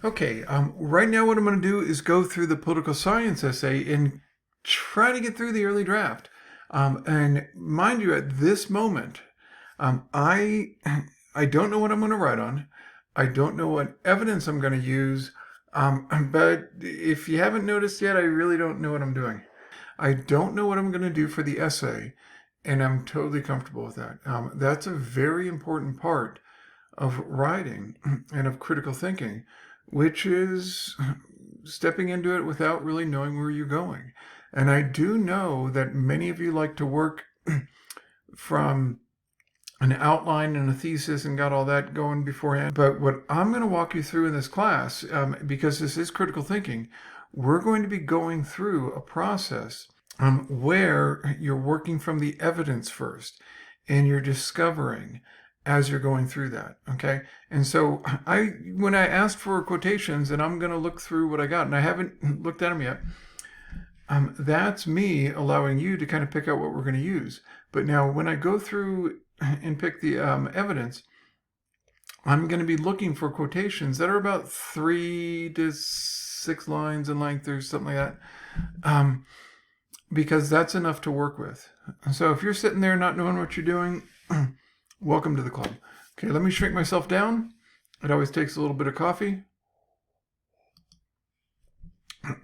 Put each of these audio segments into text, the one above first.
Okay, right now what I'm going to do is go through the political science essay and try to get through the early draft. And mind you, at this moment, I I don't know what I'm going to write on. I don't know what evidence I'm going to use. But if you haven't noticed yet, I really don't know what I'm doing. I don't know what I'm going to do for the essay, and I'm totally comfortable with that. That's a very important part of writing and of critical thinking, which is stepping into it without really knowing where you're going. And I do know that many of you like to work from an outline and a thesis and got all that going beforehand. But what I'm going to walk you through in this class, because this is critical thinking, we're going to be going through a process where you're working from the evidence first and you're discovering as you're going through that. Okay. And so when I asked for quotations, and I'm going to look through what I got, and I haven't looked at them yet, that's me allowing you to kind of pick out what we're going to use. But now when I go through and pick the evidence, I'm going to be looking for quotations that are about 3 to 6 lines in length or something like that, because that's enough to work with. So if you're sitting there not knowing what you're doing, welcome to the club. Okay, let me shrink myself down. It always takes a little bit of coffee.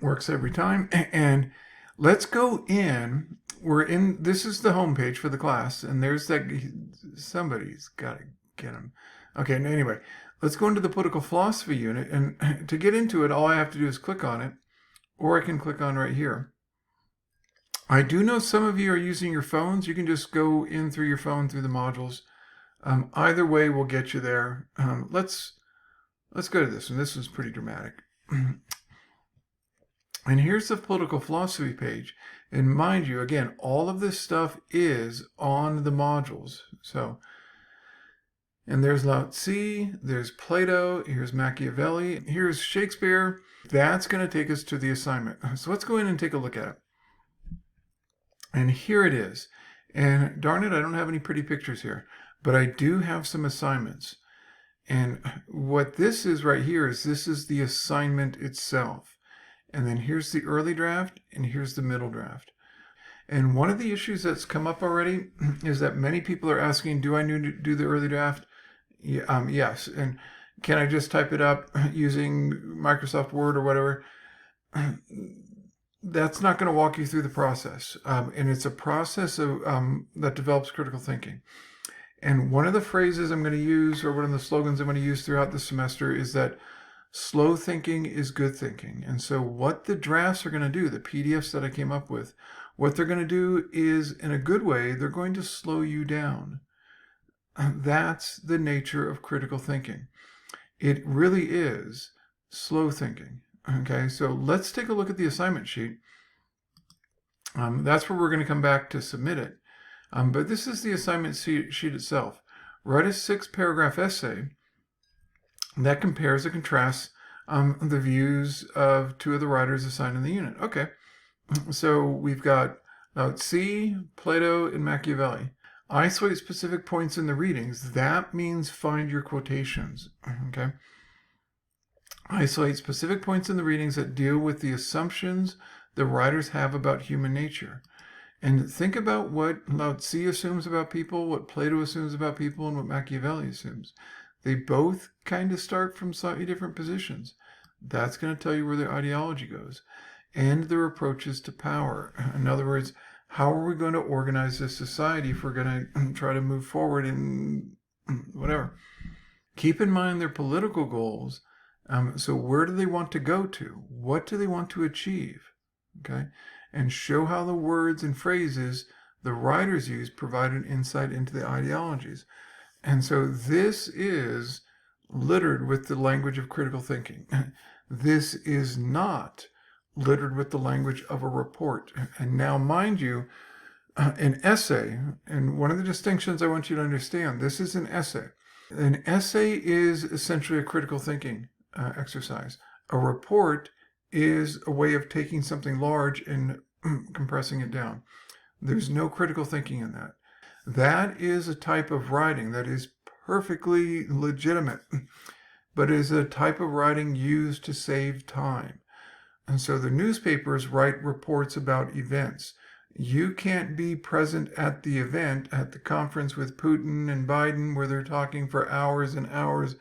Works every time. And let's go in. This is the homepage for the class, and there's that, somebody's got to get him. Okay, anyway, let's go into the political philosophy unit, and to get into it, all I have to do is click on it, or I can click on right here. I do know some of you are using your phones. You can just go in through your phone, through the modules. Either way will get you there. Let's go to this one. This was pretty dramatic. And here's the political philosophy page. And mind you, again, all of this stuff is on the modules. So, and there's Lao Tzu, there's Plato, here's Machiavelli, here's Shakespeare. That's going to take us to the assignment. So let's go in and take a look at it. And here it is. And darn it, I don't have any pretty pictures here, but I do have some assignments. And what this is right here is this is the assignment itself. And then here's the early draft, and here's the middle draft. And one of the issues that's come up already is that many people are asking, do I need to do the early draft? Yes. And can I just type it up using Microsoft Word or whatever? That's not going to walk you through the process. And it's a process of, that develops critical thinking. And one of the phrases I'm going to use, or one of the slogans I'm going to use throughout the semester, is that slow thinking is good thinking. And so what the drafts are going to do, the PDFs that I came up with, what they're going to do is, in a good way, they're going to slow you down. That's the nature of critical thinking. It really is slow thinking. Okay, so let's take a look at the assignment sheet. That's where we're going to come back to submit it. But this is the assignment sheet itself. Write a 6-paragraph essay that compares and contrasts the views of 2 of the writers assigned in the unit. Okay, so we've got Lao Tzu, Plato, and Machiavelli. Isolate specific points in the readings. That means find your quotations. Okay. Isolate specific points in the readings that deal with the assumptions the writers have about human nature. And think about what Lao Tzu assumes about people, what Plato assumes about people, and what Machiavelli assumes. They both kind of start from slightly different positions. That's going to tell you where their ideology goes and their approaches to power. In other words, how are we going to organize this society if we're going to try to move forward in whatever? Keep in mind their political goals. So where do they want to go to? What do they want to achieve? Okay, and show how the words and phrases the writers use provide an insight into the ideologies. And so this is littered with the language of critical thinking. This is not littered with the language of a report. And now, mind you, an essay, and one of the distinctions I want you to understand, this is an essay. An essay is essentially a critical thinking exercise. A report is a way of taking something large and compressing it down. There's no critical thinking in that. That is a type of writing that is perfectly legitimate. but is a type of writing used to save time. And so the newspapers write reports about events. You can't be present at the event, at the conference with Putin and Biden, where they're talking for hours and hours,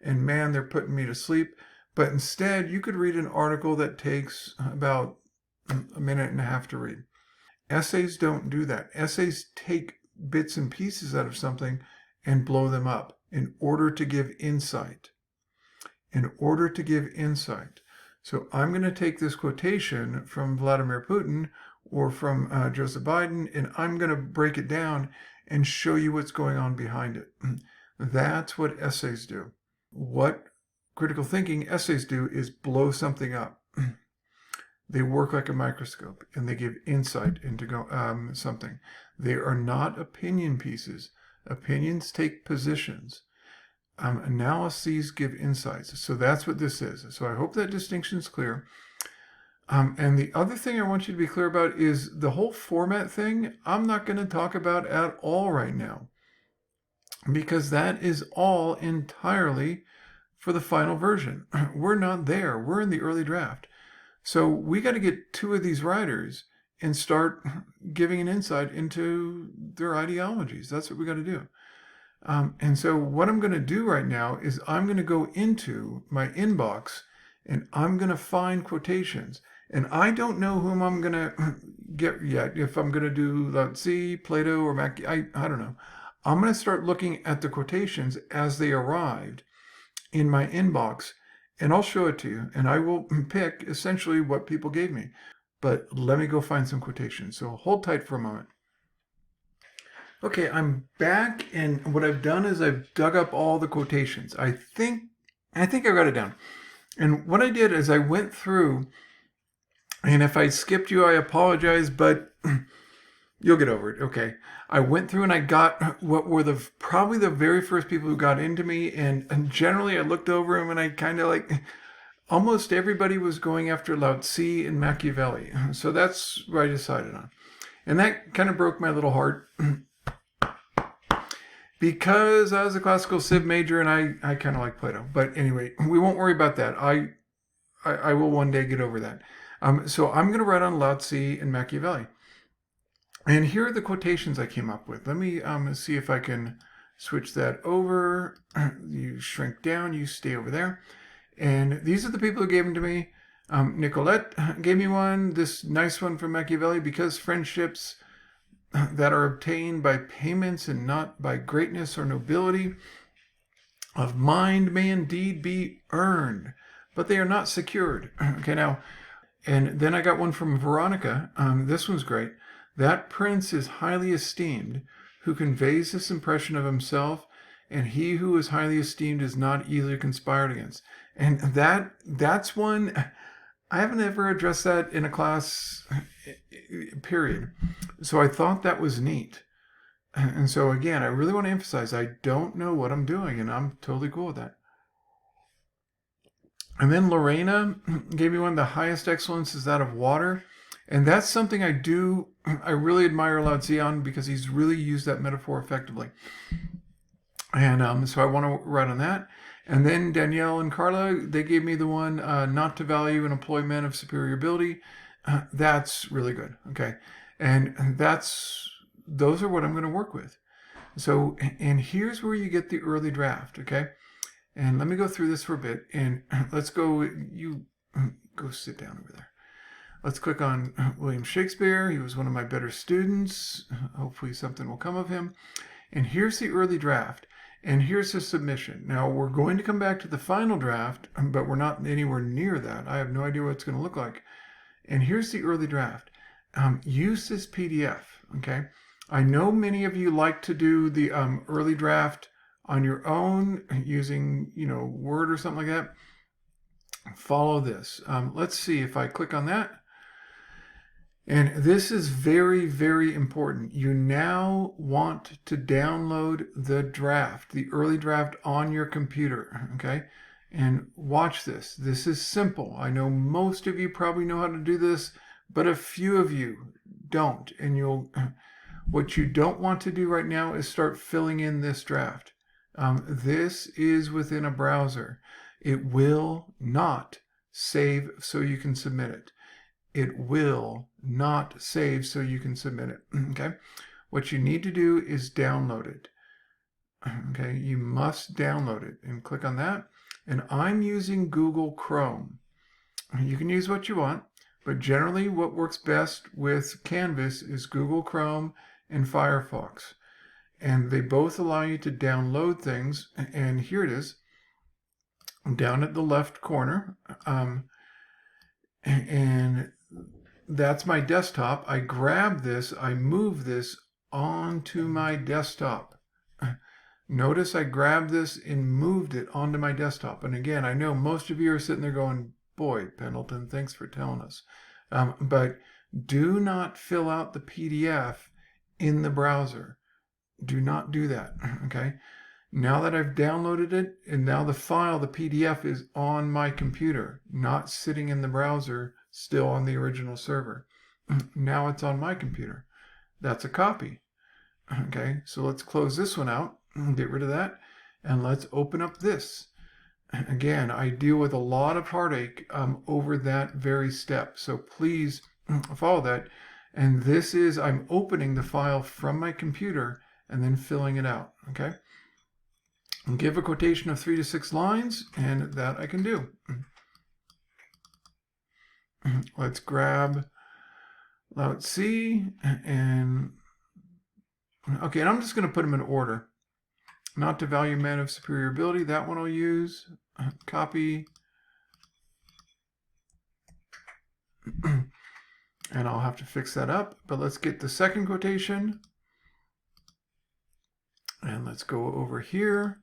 and man, they're putting me to sleep. But instead, you could read an article that takes about a minute and a half to read. Essays don't do that. Essays take bits and pieces out of something and blow them up in order to give insight. In order to give insight. So I'm going to take this quotation from Vladimir Putin or from Joseph Biden, and I'm going to break it down and show you what's going on behind it. That's what essays do. What critical thinking essays do is blow something up. They work like a microscope, and they give insight into something. They are not opinion pieces. Opinions take positions. Analyses give insights. So that's what this is. So I hope that distinction is clear. And the other thing I want you to be clear about is the whole format thing. I'm not going to talk about at all right now, because that is all entirely for the final version. We're not there. We're in the early draft. So we got to get two of these writers and start giving an insight into their ideologies. That's what we got to do. And so what I'm going to do right now is I'm going to go into my inbox and I'm going to find quotations. And I don't know whom I'm going to get yet. If I'm going to do Lao Tzu, Plato, or Mac, I don't know. I'm going to start looking at the quotations as they arrived in my inbox, and I'll show it to you. And I will pick essentially what people gave me. But let me go find some quotations. So hold tight for a moment. Okay, I'm back, and what I've done is I've dug up all the quotations. I think I got it down. And what I did is I went through, and if I skipped you, I apologize, but you'll get over it. Okay. I went through and I got what were probably the very first people who got into me, and generally I looked over them and I kind of like, almost everybody was going after Lao Tzu and Machiavelli. So that's what I decided on. And that kind of broke my little heart. Because I was a classical civ major and I kind of like Plato. But anyway, we won't worry about that. I will one day get over that. So I'm going to write on Lao Tzu and Machiavelli. And here are the quotations I came up with. Let me see if I can switch that over. You shrink down, you stay over there. And these are the people who gave them to me. Nicolette gave me one, this nice one from Machiavelli: because friendships that are obtained by payments and not by greatness or nobility of mind may indeed be earned, but they are not secured. Okay, now, and then I got one from Veronica. This one's great. That prince is highly esteemed who conveys this impression of himself, and he who is highly esteemed is not easily conspired against. And that's one, I haven't ever addressed that in a class, period. So I thought that was neat. And so again, I really want to emphasize, I don't know what I'm doing, and I'm totally cool with that. And then Lorena gave me one: the highest excellence is that of water. And that's something I really admire Lao Tzu on, because he's really used that metaphor effectively. And so I want to write on that. And then Danielle and Carla, they gave me the one, not to value and employ men of superior ability. That's really good. Okay. And those are what I'm going to work with. So, and here's where you get the early draft. Okay. And let me go through this for a bit, and let's go, you go sit down over there. Let's click on William Shakespeare. He was one of my better students. Hopefully something will come of him. And here's the early draft. And here's his submission. Now, we're going to come back to the final draft, but we're not anywhere near that. I have no idea what it's going to look like. And here's the early draft. Use this PDF, okay? I know many of you like to do the early draft on your own using, Word or something like that. Follow this. Let's see if I click on that. And this is very, very important. You now want to download the draft, the early draft, on your computer, okay? And watch this. This is simple. I know most of you probably know how to do this, but a few of you don't. And what you don't want to do right now is start filling in this draft. This is within a browser. It will not save so you can submit it. It will not save so you can submit it. Okay? What you need to do is download it. Okay? You must download it and click on that. And I'm using Google Chrome. You can use what you want, but generally what works best with Canvas is Google Chrome and Firefox. And they both allow you to download things. And here it is, down at the left corner. And that's my desktop. I grab this, I move this onto my desktop. Notice I grabbed this and moved it onto my desktop. And again, I know most of you are sitting there going, boy, Pendleton, thanks for telling us. But do not fill out the PDF in the browser. Do not do that, okay? Now that I've downloaded it, and now the file, the PDF, is on my computer, not sitting in the browser, still on the original server. Now it's on my computer. That's a copy. Okay, so let's close this one out, get rid of that, and let's open up this. Again, I deal with a lot of heartache over that very step, so please follow that. And this is, I'm opening the file from my computer and then filling it out, okay? And give a quotation of 3 to 6 lines, and that I can do. Let's grab Laut C, and okay, and I'm just going to put them in order. Not to value men of superior ability, that one I'll use. Copy. And I'll have to fix that up, but let's get the second quotation. And let's go over here.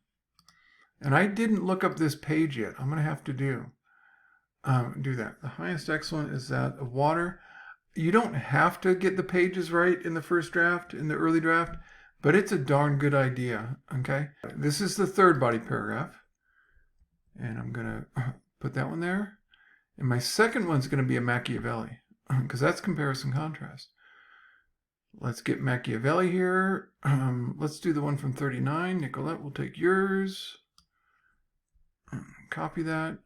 And I didn't look up this page yet. I'm going to have to do that. The highest excellent is that of water. You don't have to get the pages right in the first draft, in the early draft, but it's a darn good idea, okay? This is the third body paragraph. And I'm going to put that one there. And my second one's going to be a Machiavelli, because that's comparison contrast. Let's get Machiavelli here. Let's do the one from 39. Nicolette will take yours. Copy that.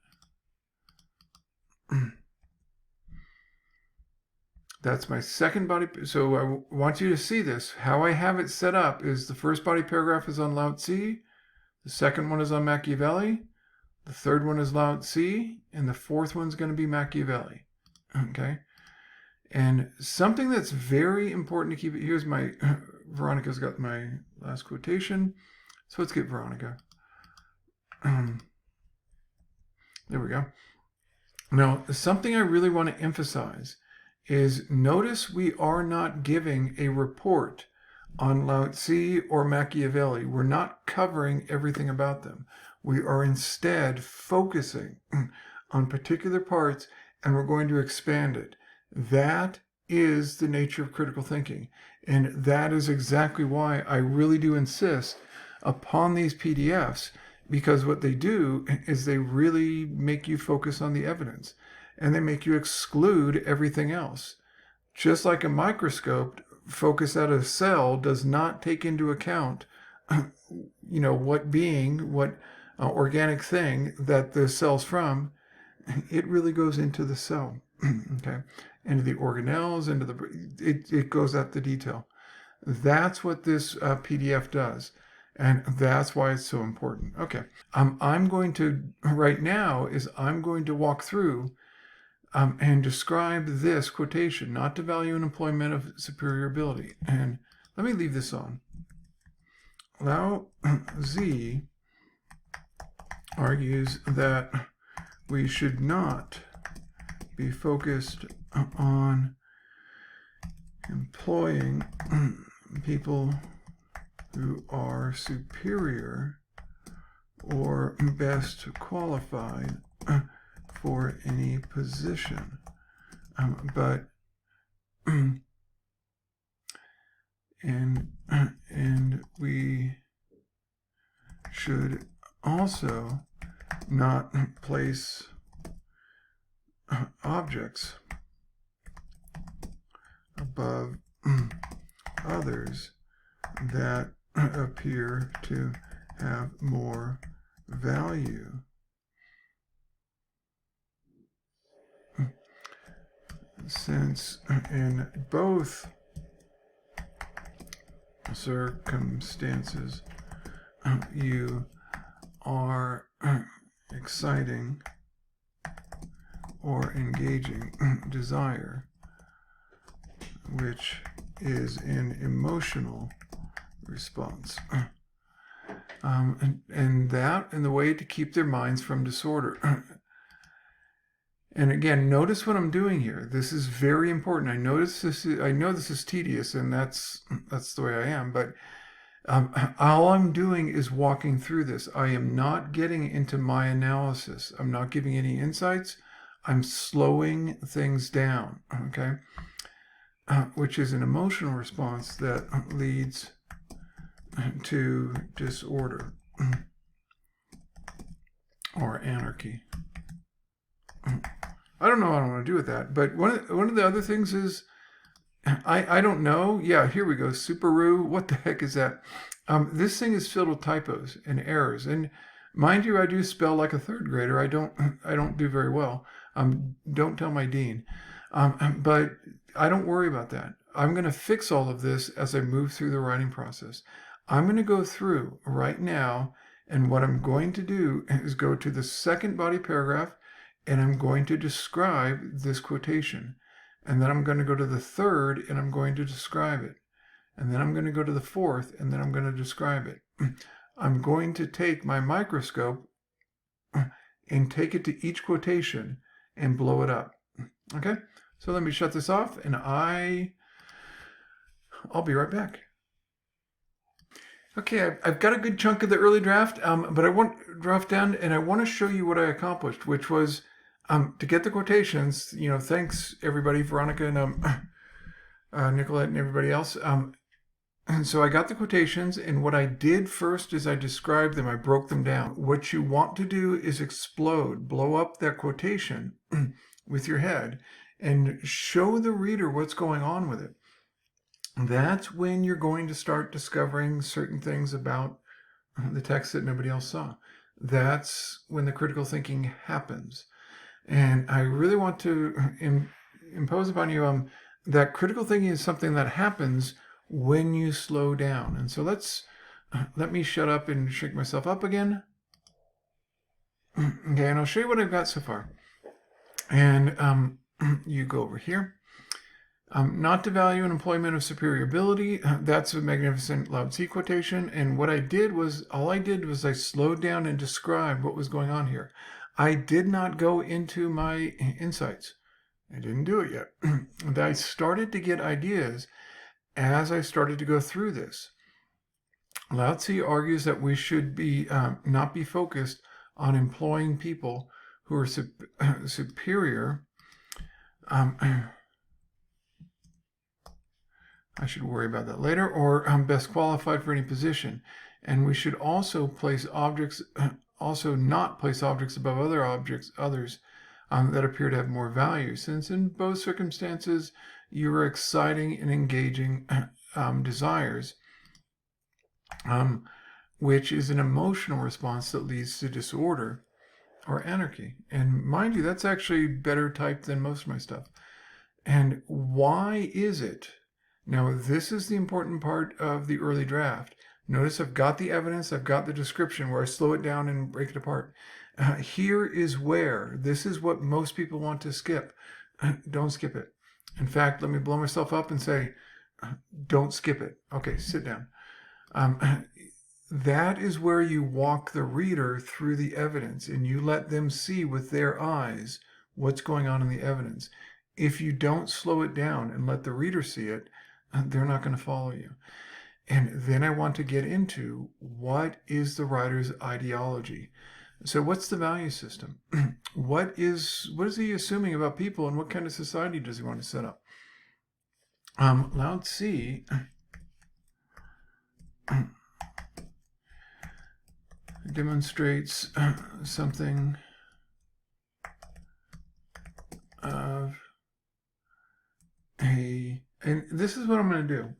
That's my second body. So I want you to see this. How I have it set up is the first body paragraph is on Lao Tzu. The second one is on Machiavelli. The third one is Lao Tzu. And the fourth one's going to be Machiavelli. Okay. And something that's very important to keep it. Here's my, Veronica's got my last quotation. So let's get Veronica. There we go. Now, something I really want to emphasize is notice we are not giving a report on Lao Tzu or Machiavelli. We're not covering everything about them. We are instead focusing on particular parts, and we're going to expand it. That is the nature of critical thinking. And that is exactly why I really do insist upon these PDFs, because what they do is they really make you focus on the evidence, and they make you exclude everything else. Just like a microscope, focus at a cell does not take into account, what organic thing that the cell's from. It really goes into the cell, okay, into the organelles, into it goes at the detail. That's what this PDF does. And that's why it's so important. Okay, I'm going to, right now, I'm going to walk through and describe this quotation, not to value an employment of superior ability. And let me leave this on. Lao Tzu argues that we should not be focused on employing people who are superior or best qualified for any position, but we should also not place objects above others that appear to have more value since in both circumstances you are exciting or engaging desire, which is an emotional response. And the way to keep their minds from disorder. And again, notice what I'm doing here. This is very important. I know this is tedious, and that's the way I am. But all I'm doing is walking through this. I am not getting into my analysis. I'm not giving any insights. I'm slowing things down. Okay, which is an emotional response that leads to disorder or anarchy. I don't know what I want to do with that, but one of the other things is, I don't know. Yeah, here we go. Superoo. What the heck is that? This thing is filled with typos and errors, and mind you, I do spell like a third grader. I don't do very well. Don't tell my dean. But I don't worry about that. I'm going to fix all of this as I move through the writing process. I'm going to go through right now, and what I'm going to do is go to the second body paragraph, and I'm going to describe this quotation. And then I'm going to go to the third, and I'm going to describe it. And then I'm going to go to the fourth, and then I'm going to describe it. I'm going to take my microscope and take it to each quotation and blow it up. Okay? So let me shut this off, and I'll be right back. Okay, I've got a good chunk of the early draft, but I want draft down, and I want to show you what I accomplished, which was to get the quotations. Thanks everybody, Veronica and Nicolette and everybody else. And so I got the quotations, and what I did first is I described them. I broke them down. What you want to do is explode, blow up that quotation with your head, and show the reader what's going on with it. That's when you're going to start discovering certain things about the text that nobody else saw. That's when the critical thinking happens. And I really want to impose upon you that critical thinking is something that happens when you slow down. And so let me shut up and shake myself up again. Okay, and I'll show you what I've got so far. And you go over here. Not to value an employment of superior ability. That's a magnificent Lao Tzu quotation. And what I did was, I slowed down and described what was going on here. I did not go into my insights. I didn't do it yet. I started to get ideas as I started to go through this. Lao Tzu argues that we should be not be focused on employing people who are superior. I should worry about that later, or best qualified for any position. And we should also not place objects above others that appear to have more value, since in both circumstances you are exciting and engaging desires, which is an emotional response that leads to disorder or anarchy. And mind you, that's actually better typed than most of my stuff. And why is it? Now, this is the important part of the early draft. Notice I've got the evidence, I've got the description where I slow it down and break it apart. Here is where, this is what most people want to skip. Don't skip it. In fact, let me blow myself up and say, don't skip it. Okay, sit down. That is where you walk the reader through the evidence and you let them see with their eyes what's going on in the evidence. If you don't slow it down and let the reader see it, they're not going to follow you. And then I want to get into what is the writer's ideology. So what's the value system? What is he assuming about people, and what kind of society does he want to set up? Lao Tzu demonstrates something of and this is what I'm going to do.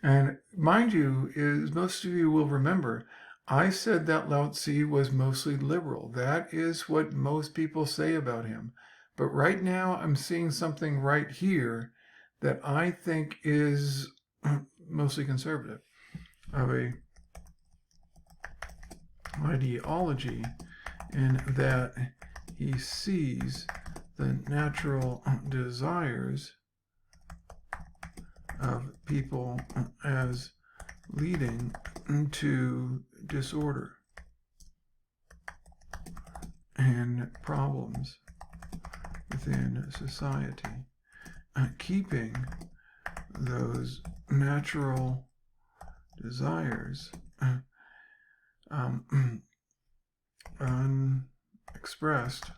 And mind you, as most of you will remember, I said that Lao Tzu was mostly liberal. That is what most people say about him. But right now I'm seeing something right here that I think is mostly conservative, of a ideology, in that he sees the natural desires of people as leading to disorder and problems within society, keeping those natural desires unexpressed.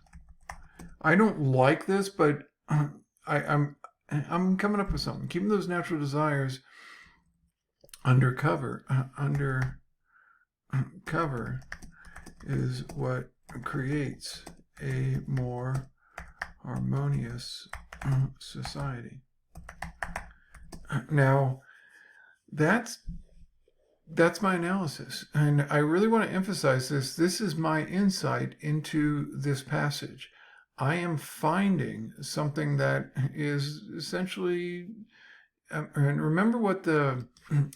I don't like this, but I'm coming up with something. Keeping those natural desires undercover. Undercover is what creates a more harmonious society. Now, that's my analysis, and I really want to emphasize this. This is my insight into this passage. I am finding something that is essentially, and remember what and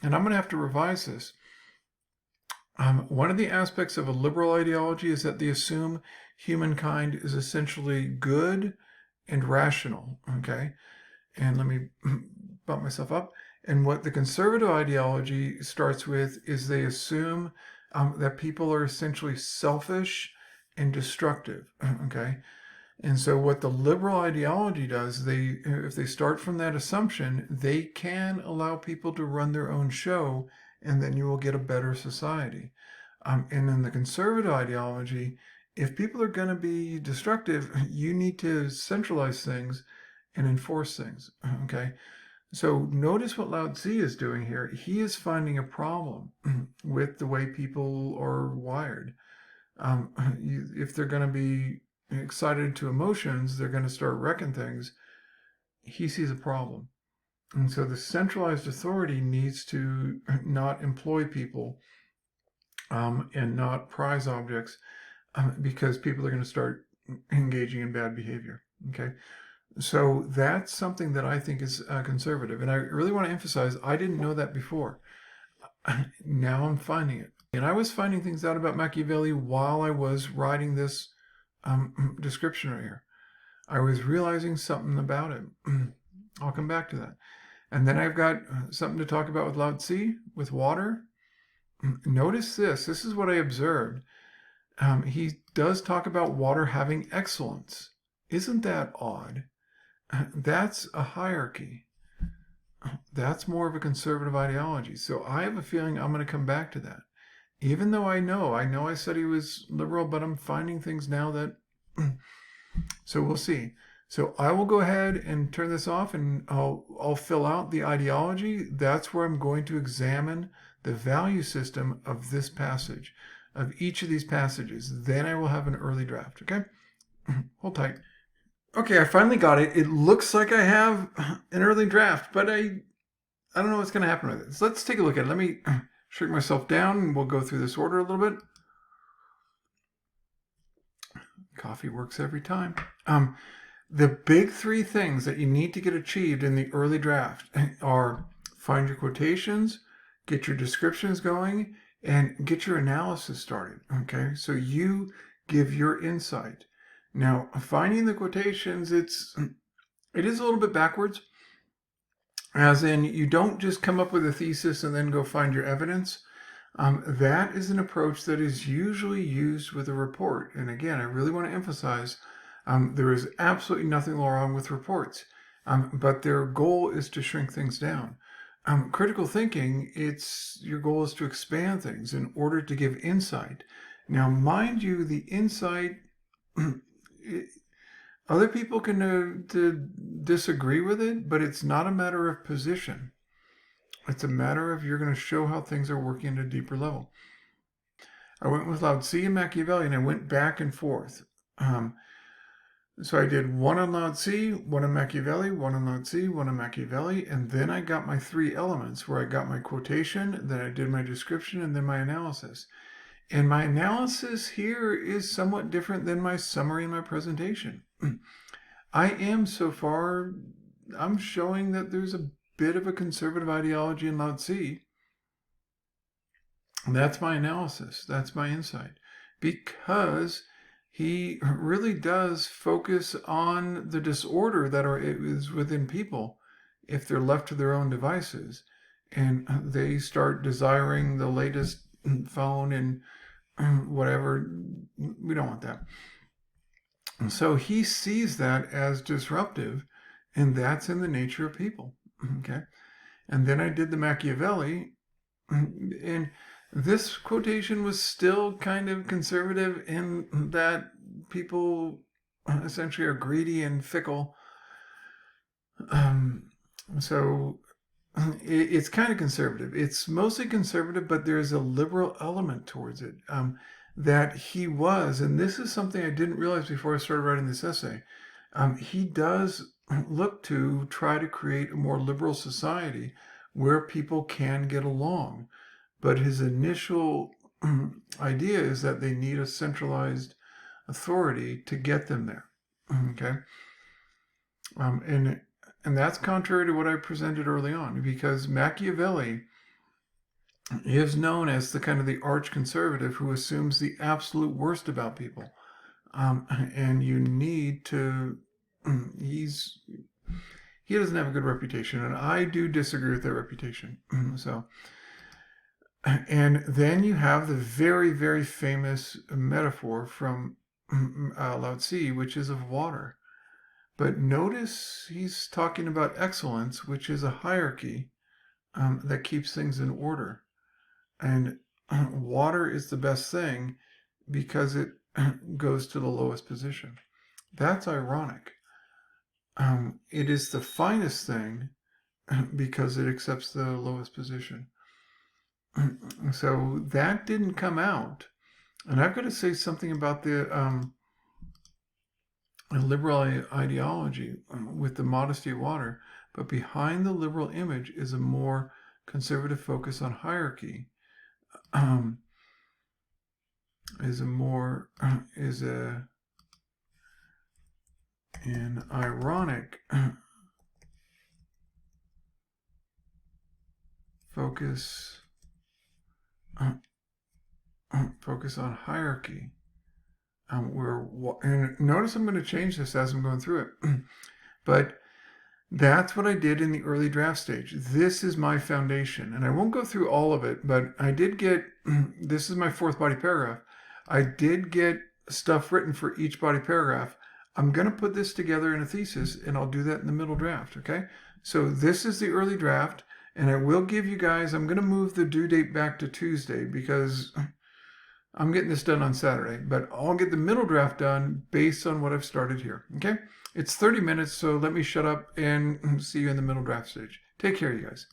I'm going to have to revise this. One of the aspects of a liberal ideology is that they assume humankind is essentially good and rational, okay? And let me bump myself up. And what the conservative ideology starts with is they assume that people are essentially selfish and destructive, okay? And so what the liberal ideology does, if they start from that assumption, they can allow people to run their own show, and then you will get a better society. And in the conservative ideology, if people are going to be destructive, you need to centralize things and enforce things, okay? So notice what Lao Tzu is doing here. He is finding a problem with the way people are wired. If they're going to be excited to emotions, they're going to start wrecking things. He sees a problem. And so the centralized authority needs to not employ people and not prize objects, because people are going to start engaging in bad behavior. Okay. So that's something that I think is conservative. And I really want to emphasize, I didn't know that before. Now I'm finding it. And I was finding things out about Machiavelli while I was writing this description right here. I was realizing something about him. I'll come back to that. And then I've got something to talk about with Lao Tzu, with water. Notice this. This is what I observed. He does talk about water having excellence. Isn't that odd? That's a hierarchy. That's more of a conservative ideology. So I have a feeling I'm going to come back to that. Even though I know I said he was liberal, but I'm finding things now that, so we'll see. So I will go ahead and turn this off, and I'll fill out the ideology. That's where I'm going to examine the value system of this passage, of each of these passages. Then I will have an early draft, okay? Hold tight. Okay, I finally got it. It looks like I have an early draft, but I don't know what's going to happen with it. So let's take a look at it. Let me shrink myself down, and we'll go through this order a little bit. Coffee works every time. The big three things that you need to get achieved in the early draft are find your quotations, get your descriptions going, and get your analysis started. Okay, so you give your insight. Now, finding the quotations, it is a little bit backwards, as in you don't just come up with a thesis and then go find your evidence. That is an approach that is usually used with a report. And again, I really want to emphasize, there is absolutely nothing wrong with reports, but their goal is to shrink things down. Critical thinking, your goal is to expand things in order to give insight. Now, mind you, the insight, other people can disagree with it, but it's not a matter of position. It's a matter of you're going to show how things are working at a deeper level. I went with Lao Tzu and Machiavelli, and I went back and forth. So I did one on Lao Tzu, one on Machiavelli, one on Lao Tzu, one on Machiavelli, and then I got my three elements, where I got my quotation, then I did my description, and then my analysis. And my analysis here is somewhat different than my summary in my presentation. I am so far, I'm showing that there's a bit of a conservative ideology in Lao Tzu. That's my analysis. That's my insight. Because he really does focus on the disorder that is within people if they're left to their own devices and they start desiring the latest phone and whatever. We don't want that. And so he sees that as disruptive, and that's in the nature of people. Okay. And then I did the Machiavelli, and this quotation was still kind of conservative in that people essentially are greedy and fickle. So it's kind of conservative. It's mostly conservative, but there's a liberal element towards it that he was. And this is something I didn't realize before I started writing this essay. He does look to try to create a more liberal society where people can get along. But his initial idea is that they need a centralized authority to get them there. Okay, and that's contrary to what I presented early on, because Machiavelli is known as the kind of the arch conservative who assumes the absolute worst about people, and you need to. He doesn't have a good reputation, and I do disagree with that reputation. So. And then you have the very, very famous metaphor from Lao Tzu, which is of water. But notice he's talking about excellence, which is a hierarchy that keeps things in order. And water is the best thing because it goes to the lowest position. That's ironic. It is the finest thing because it accepts the lowest position. So that didn't come out. And I've got to say something about the liberal ideology with the modesty of water. But behind the liberal image is a more conservative focus on hierarchy. Is an ironic focus on hierarchy. And notice I'm going to change this as I'm going through it. But that's what I did in the early draft stage. This is my foundation. And I won't go through all of it, but I did get, this is my fourth body paragraph. I did get stuff written for each body paragraph. I'm going to put this together in a thesis, and I'll do that in the middle draft, okay? So this is the early draft, and I will give you guys, I'm going to move the due date back to Tuesday because I'm getting this done on Saturday, but I'll get the middle draft done based on what I've started here, okay? It's 30 minutes, so let me shut up and see you in the middle draft stage. Take care, you guys.